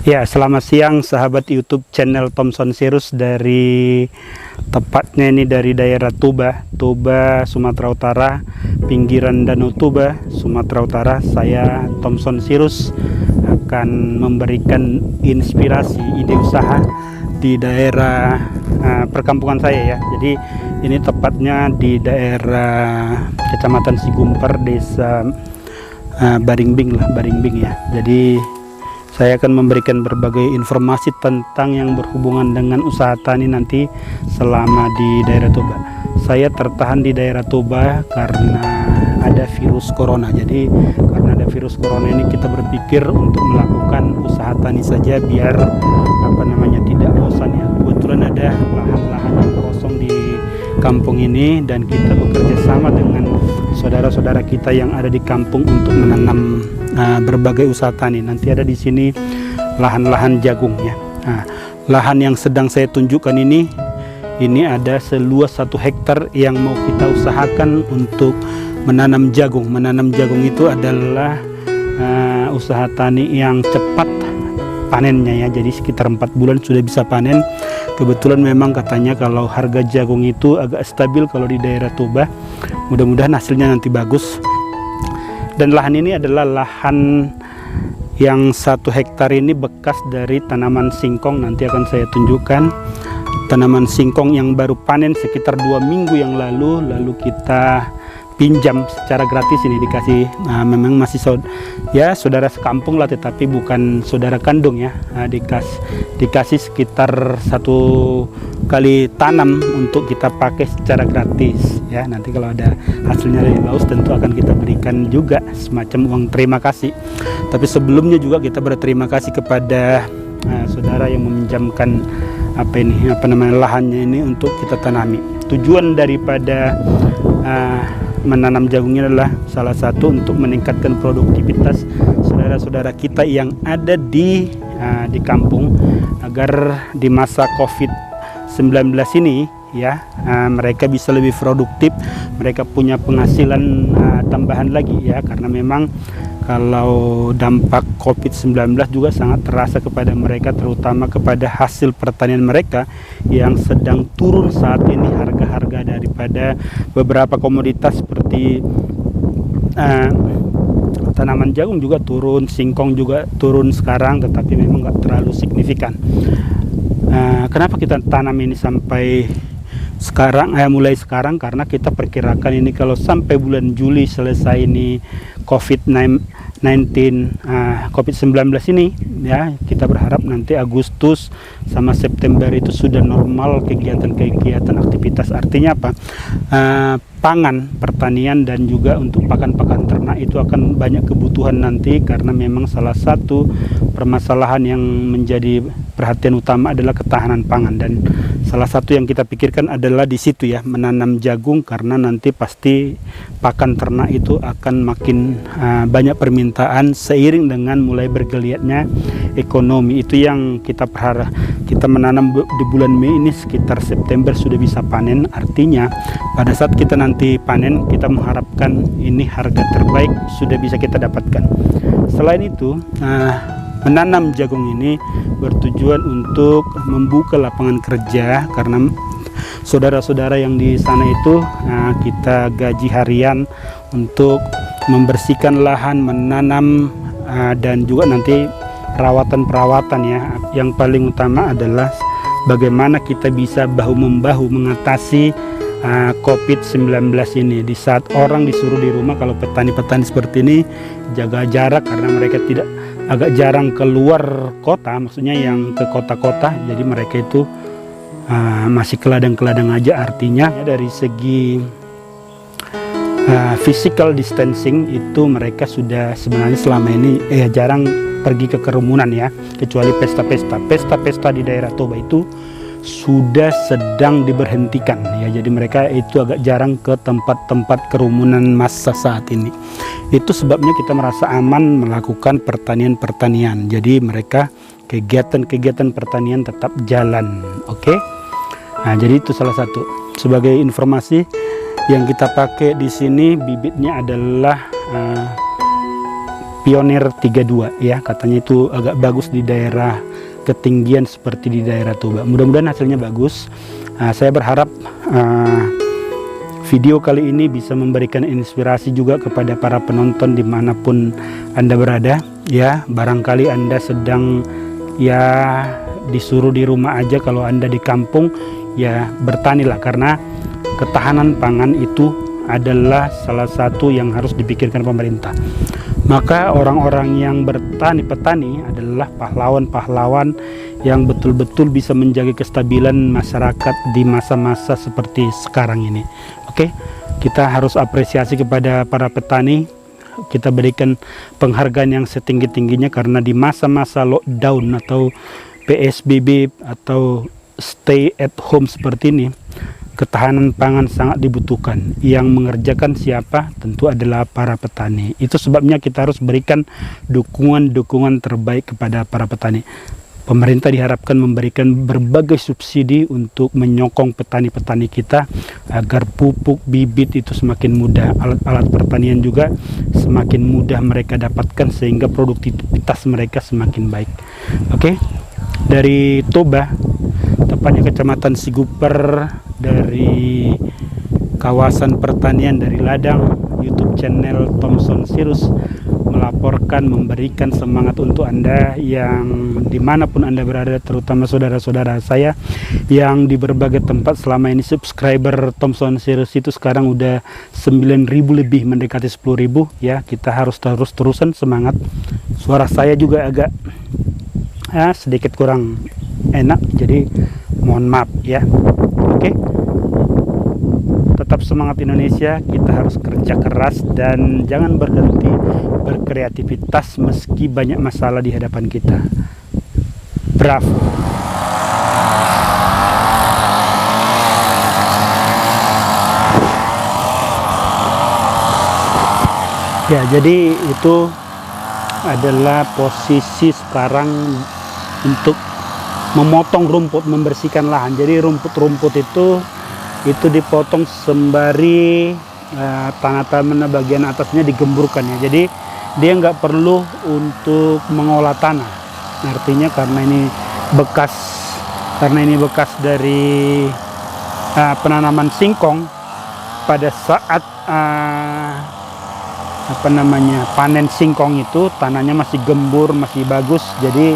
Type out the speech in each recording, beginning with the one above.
Ya, selamat siang sahabat YouTube channel Thomson Sirus, dari tepatnya ini dari daerah Toba, Sumatera Utara, pinggiran Danau Toba, Sumatera Utara. Saya Thomson Sirus akan memberikan inspirasi ide usaha di daerah perkampungan saya ya. Jadi ini tepatnya di daerah Kecamatan Sigumper, Desa Baringbing ya. Jadi saya akan memberikan berbagai informasi tentang yang berhubungan dengan usaha tani nanti selama di daerah Toba. Saya tertahan di daerah Toba karena ada virus corona. Jadi karena ada virus corona ini kita berpikir untuk melakukan usaha tani saja biar tidak bosan ya. Kebetulan ada lahan-lahan yang kosong di kampung ini dan kita bekerja sama dengan saudara-saudara kita yang ada di kampung untuk menanam berbagai usaha tani. Nanti ada di sini lahan-lahan jagung ya. Lahan yang sedang saya tunjukkan ini ada seluas 1 hektar yang mau kita usahakan untuk menanam jagung. Menanam jagung itu adalah usaha tani yang cepat panennya ya. Jadi sekitar 4 bulan sudah bisa panen. Kebetulan memang katanya kalau harga jagung itu agak stabil kalau di daerah Toba. Mudah-mudahan hasilnya nanti bagus. Dan lahan ini adalah lahan yang 1 hektar ini bekas dari tanaman singkong. Nanti akan saya tunjukkan tanaman singkong yang baru panen sekitar 2 minggu yang lalu kita pinjam secara gratis. Ini dikasih memang masih saudara sekampung lah, tetapi bukan saudara kandung ya. Dikasih sekitar 1 kali tanam untuk kita pakai secara gratis ya. Nanti kalau ada hasilnya lebih bagus tentu akan kita berikan juga semacam uang terima kasih. Tapi sebelumnya juga kita berterima kasih kepada saudara yang meminjamkan lahannya ini untuk kita tanami. Tujuan daripada menanam jagungnya adalah salah satu untuk meningkatkan produktivitas saudara-saudara kita yang ada di kampung, agar di masa COVID-19 ini ya mereka bisa lebih produktif, mereka punya penghasilan tambahan lagi ya. Karena memang kalau dampak COVID-19 juga sangat terasa kepada mereka, terutama kepada hasil pertanian mereka yang sedang turun saat ini. Harga-harga daripada beberapa komoditas seperti tanaman jagung juga turun, singkong juga turun sekarang, tetapi memang nggak terlalu signifikan. Kenapa kita tanam ini sampai sekarang, mulai sekarang? Karena kita perkirakan ini kalau sampai bulan Juli selesai ini COVID-19 ini ya, kita berharap nanti Agustus sama September itu sudah normal kegiatan-kegiatan aktivitas. Artinya apa? Pangan, pertanian, dan juga untuk pakan-pakan ternak itu akan banyak kebutuhan nanti, karena memang salah satu permasalahan yang menjadi perhatian utama adalah ketahanan pangan. Dan salah satu yang kita pikirkan adalah di situ ya, menanam jagung, karena nanti pasti pakan ternak itu akan makin banyak permintaan seiring dengan mulai bergeliatnya ekonomi. Itu yang kita berharap. Kita menanam di bulan Mei ini, sekitar September sudah bisa panen. Artinya pada saat kita nanti panen, kita mengharapkan ini harga terbaik sudah bisa kita dapatkan. Selain itu, menanam jagung ini bertujuan untuk membuka lapangan kerja, karena saudara-saudara yang di sana itu kita gaji harian untuk membersihkan lahan, menanam, dan juga nanti perawatan ya. Yang paling utama adalah bagaimana kita bisa bahu-membahu mengatasi COVID-19 ini. Di saat orang disuruh di rumah, kalau petani-petani seperti ini jaga jarak, karena mereka agak jarang keluar kota, maksudnya yang ke kota-kota. Jadi mereka itu masih ke ladang-ladang aja. Artinya dari segi physical distancing itu mereka sudah sebenarnya selama ini jarang pergi ke kerumunan ya, kecuali pesta-pesta di daerah Toba itu sudah sedang diberhentikan ya. Jadi mereka itu agak jarang ke tempat-tempat kerumunan massa saat ini. Itu sebabnya kita merasa aman melakukan pertanian. Jadi mereka kegiatan-kegiatan pertanian tetap jalan. Oke. Jadi itu salah satu. Sebagai informasi, yang kita pakai di sini bibitnya adalah Pionir 32 ya, katanya itu agak bagus di daerah ketinggian seperti di daerah Toba. Mudah-mudahan hasilnya bagus. Saya berharap video kali ini bisa memberikan inspirasi juga kepada para penonton dimanapun Anda berada ya. Barangkali Anda sedang ya disuruh di rumah aja, kalau Anda di kampung ya bertanilah, karena ketahanan pangan itu adalah salah satu yang harus dipikirkan pemerintah. Maka orang-orang yang bertani, petani adalah pahlawan-pahlawan yang betul-betul bisa menjaga kestabilan masyarakat di masa-masa seperti sekarang ini. Oke, kita harus apresiasi kepada para petani. Kita berikan penghargaan yang setinggi-tingginya, karena di masa-masa lockdown atau PSBB atau stay at home seperti ini, ketahanan pangan sangat dibutuhkan. Yang mengerjakan siapa? Tentu adalah para petani. Itu sebabnya kita harus berikan dukungan-dukungan terbaik kepada para petani. Pemerintah diharapkan memberikan berbagai subsidi untuk menyokong petani-petani kita agar pupuk, bibit itu semakin mudah, alat-alat pertanian juga semakin mudah mereka dapatkan sehingga produktivitas mereka semakin baik. Oke, dari Toba, tepatnya Kecamatan Siguper, dari kawasan pertanian dari ladang, YouTube channel Thomson Sirus melaporkan, memberikan semangat untuk Anda yang dimanapun Anda berada, terutama saudara-saudara saya yang di berbagai tempat. Selama ini subscriber Thomson Sirus itu sekarang udah 9.000 lebih, mendekati 10.000 ya. Kita harus terus-terusan semangat. Suara saya juga agak sedikit kurang enak, jadi mohon maaf ya. Oke, tetap semangat Indonesia, kita harus kerja keras dan jangan berhenti berkreativitas meski banyak masalah di hadapan kita. Bravo. Ya, jadi itu adalah posisi sekarang untuk memotong rumput, membersihkan lahan. Jadi rumput-rumput itu dipotong sembari tanah-tanah bagian atasnya digemburkan ya. Jadi dia nggak perlu untuk mengolah tanah. Artinya karena ini bekas dari penanaman singkong, pada saat panen singkong itu tanahnya masih gembur, masih bagus. Jadi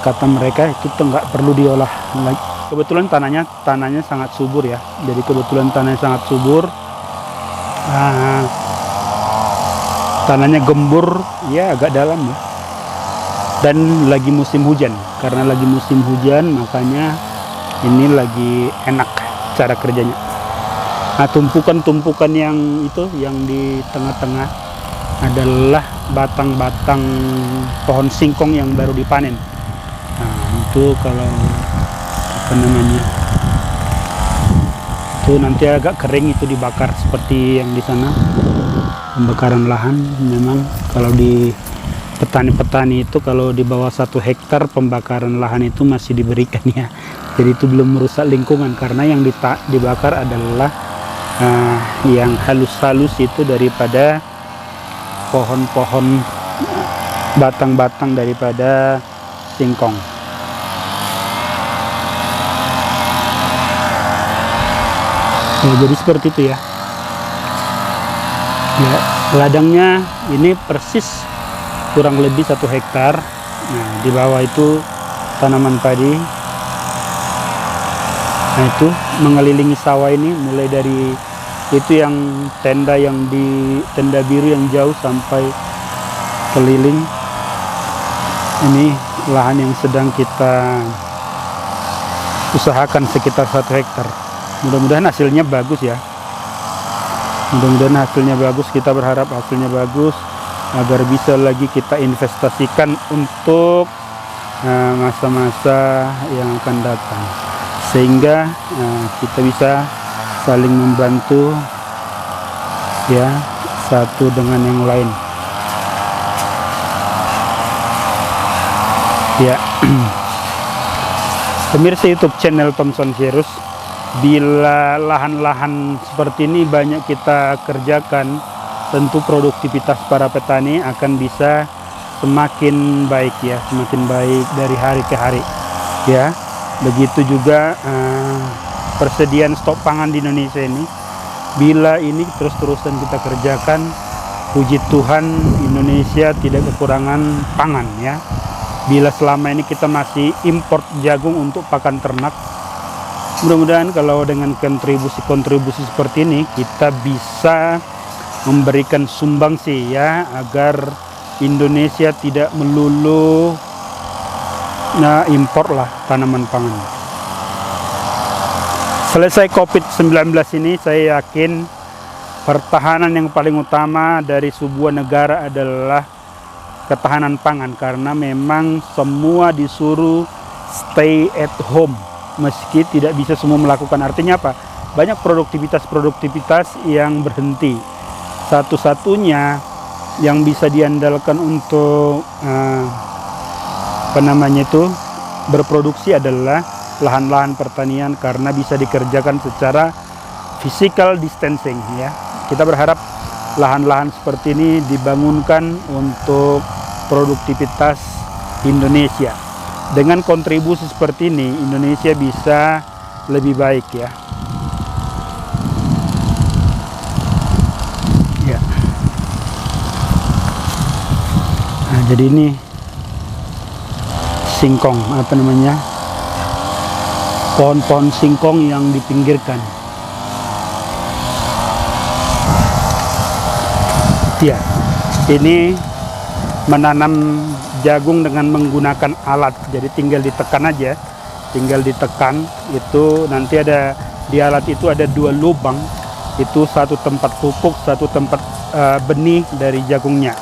kata mereka itu nggak perlu diolah lagi. Kebetulan tanahnya sangat subur ya. Jadi kebetulan tanahnya sangat subur, tanahnya gembur ya, agak dalam ya. Dan lagi musim hujan. Karena lagi musim hujan, makanya ini lagi enak cara kerjanya. Nah, tumpukan-tumpukan yang di tengah-tengah adalah batang-batang pohon singkong yang baru dipanen. Nah, itu kalau itu nanti agak kering, itu dibakar seperti yang di sana. Pembakaran lahan memang kalau di petani-petani itu kalau di bawah 1 hektar pembakaran lahan itu masih diberikan ya. Jadi itu belum merusak lingkungan, karena yang dibakar adalah yang halus-halus itu daripada pohon-pohon, batang-batang daripada singkong. Ya, jadi seperti itu ya. Ya, ladangnya ini persis kurang lebih 1 hektar. Nah, di bawah itu tanaman padi. Nah, itu mengelilingi sawah ini, mulai dari itu yang tenda biru yang jauh sampai keliling. Ini lahan yang sedang kita usahakan sekitar 1 hektar. Mudah-mudahan hasilnya bagus ya. Mudah-mudahan hasilnya bagus. Kita berharap hasilnya bagus agar bisa lagi kita investasikan untuk masa-masa yang akan datang, sehingga kita bisa saling membantu ya, satu dengan yang lain ya. Pemirsa YouTube channel Thomson Sirus, bila lahan-lahan seperti ini banyak kita kerjakan tentu produktivitas para petani akan bisa semakin baik ya, semakin baik dari hari ke hari ya. Begitu juga persediaan stok pangan di Indonesia ini, bila ini terus-terusan kita kerjakan, puji Tuhan Indonesia tidak kekurangan pangan ya. Bila selama ini kita masih import jagung untuk pakan ternak, mudah-mudahan kalau dengan kontribusi seperti ini kita bisa memberikan sumbangsi ya, agar Indonesia tidak melulu impor lah tanaman pangan. Selesai COVID-19 ini, saya yakin pertahanan yang paling utama dari sebuah negara adalah ketahanan pangan, karena memang semua disuruh stay at home meski tidak bisa semua melakukan. Artinya apa? Banyak produktivitas yang berhenti. Satu-satunya yang bisa diandalkan untuk berproduksi adalah lahan-lahan pertanian, karena bisa dikerjakan secara physical distancing ya. Kita berharap lahan-lahan seperti ini dibangunkan untuk produktivitas Indonesia. Dengan kontribusi seperti ini, Indonesia bisa lebih baik ya. Ya. Nah, jadi ini singkong, pohon-pohon singkong yang dipinggirkan. Ya, ini menanam jagung dengan menggunakan alat, jadi tinggal ditekan aja, itu nanti ada di alat itu ada 2 lubang, itu satu tempat pupuk, satu tempat benih dari jagungnya.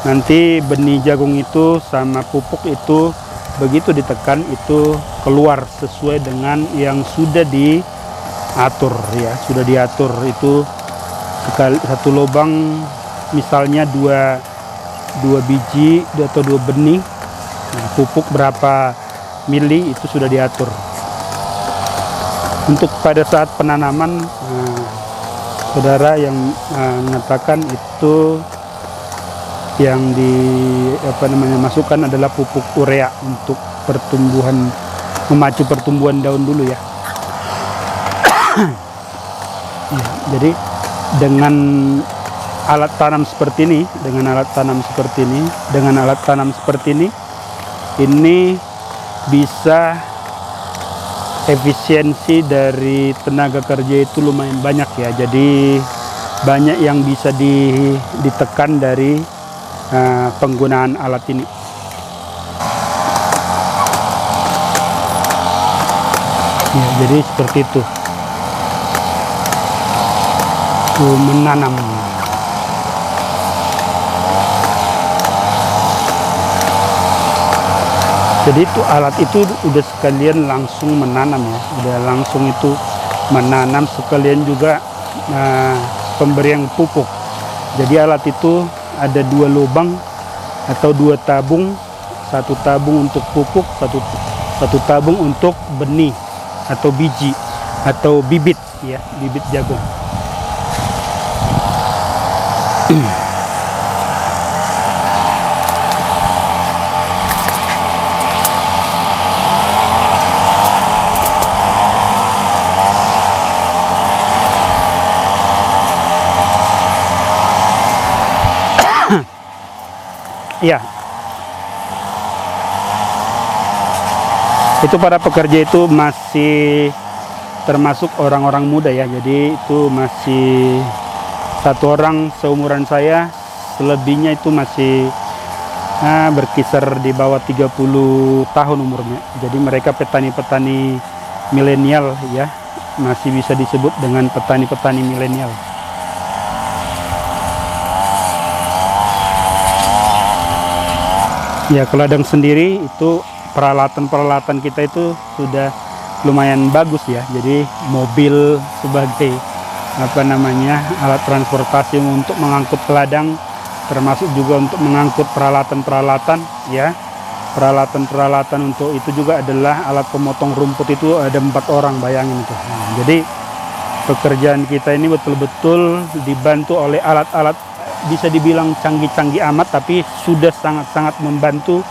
Nanti benih jagung itu sama pupuk itu begitu ditekan itu keluar sesuai dengan yang sudah diatur ya, sudah diatur. Itu satu lubang misalnya dua biji atau 2 benih, nah, pupuk berapa mili itu sudah diatur. Untuk pada saat penanaman, saudara yang mengatakan itu yang masukkan adalah pupuk urea untuk pertumbuhan, memacu pertumbuhan daun dulu ya. Ya, jadi dengan alat tanam seperti ini, ini bisa efisiensi dari tenaga kerja itu lumayan banyak ya. Jadi banyak yang bisa ditekan dari penggunaan alat ini. Ya, jadi seperti itu. Menanam. Jadi itu alat itu udah sekalian langsung menanam ya, udah langsung itu menanam, sekalian juga pemberian pupuk. Jadi alat itu ada 2 lubang atau 2 tabung, satu tabung untuk pupuk, satu tabung untuk benih atau biji atau bibit ya, bibit jagung. Ya, itu para pekerja itu masih termasuk orang-orang muda ya, jadi itu masih 1 orang seumuran saya, selebihnya itu masih berkisar di bawah 30 tahun umurnya. Jadi mereka petani-petani milenial ya, masih bisa disebut dengan petani-petani milenial. Ya, ke ladang sendiri itu peralatan kita itu sudah lumayan bagus ya. Jadi mobil sebagai alat transportasi untuk mengangkut ke ladang, termasuk juga untuk mengangkut peralatan-peralatan ya. Peralatan-peralatan untuk itu juga adalah alat pemotong rumput, itu ada 4 orang, bayangin itu. Nah, jadi pekerjaan kita ini betul-betul dibantu oleh alat-alat bisa dibilang canggih-canggih amat, tapi sudah sangat-sangat membantu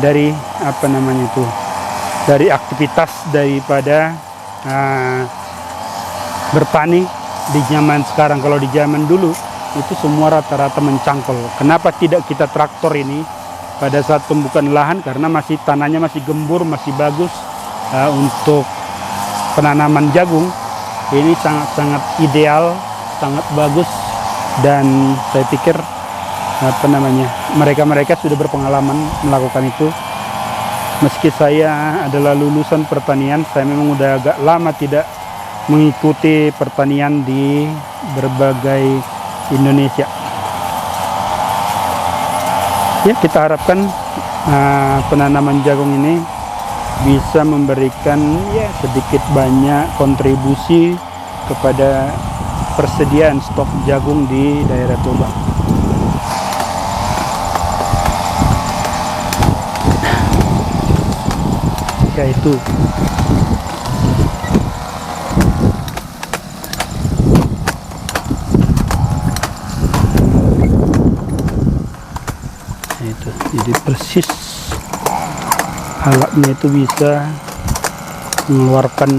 dari apa namanya itu, dari aktivitas daripada bertani di zaman sekarang. Kalau di zaman dulu itu semua rata-rata mencangkul. Kenapa tidak kita traktor ini pada saat pembukaan lahan? Karena masih tanahnya masih gembur, masih bagus untuk penanaman jagung. Ini sangat-sangat ideal, sangat bagus, dan saya pikir apa namanya, mereka sudah berpengalaman melakukan itu. Meski saya adalah lulusan pertanian, saya memang udah agak lama tidak mengikuti pertanian di berbagai Indonesia. Ya, kita harapkan penanaman jagung ini bisa memberikan ya sedikit banyak kontribusi kepada persediaan stok jagung di daerah Toba. Ya itu. Itu jadi persis alatnya itu bisa mengeluarkan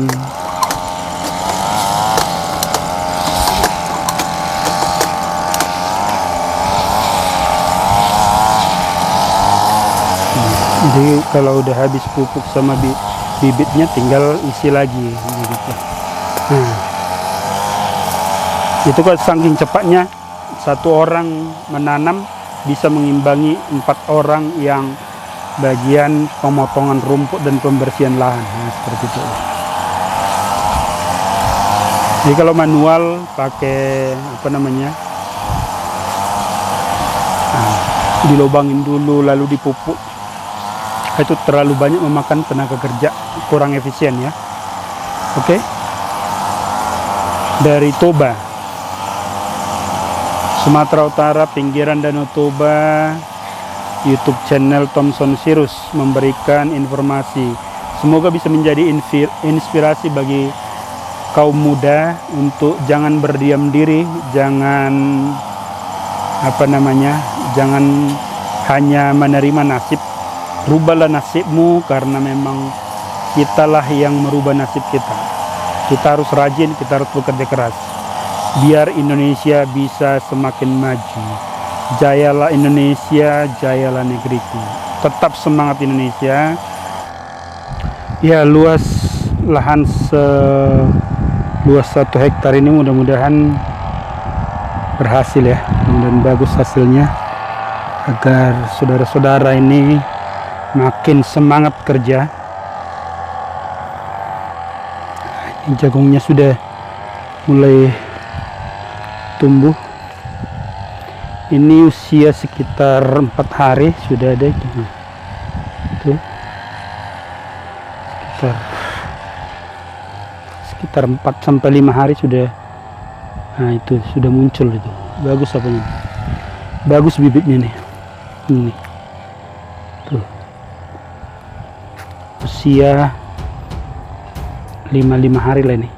jadi kalau udah habis pupuk sama bibitnya tinggal isi lagi gitu. Itu kan saking cepatnya satu orang menanam bisa mengimbangi 4 orang yang bagian pemotongan rumput dan pembersihan lahan. Seperti itu. Jadi kalau manual pakai apa namanya, dilobangin dulu lalu dipupuk, itu terlalu banyak memakan tenaga kerja, kurang efisien ya. Oke. Dari Toba, Sumatera Utara, pinggiran Danau Toba, YouTube channel Thomson Sirus memberikan informasi. Semoga bisa menjadi inspirasi bagi kaum muda untuk jangan berdiam diri, jangan apa namanya, jangan hanya menerima nasib. Rubahlah nasibmu, karena memang kitalah yang merubah nasib kita. Kita harus rajin, kita harus bekerja keras biar Indonesia bisa semakin maju. Jayalah Indonesia, jayalah negeriku. Tetap semangat Indonesia. Ya, luas lahan seluas 1 hektar ini mudah-mudahan berhasil ya. Mudah-mudahan bagus hasilnya, agar saudara-saudara ini makin semangat kerja. Ini jagungnya sudah mulai tumbuh. Ini usia sekitar 4 hari sudah ada itu. Tuh. Sekitar 4 sampai 5 hari sudah. Nah, itu sudah muncul itu. Bagus apanya? Bagus bibitnya nih. Ini. Tuh. Usia 5 hari lah ini.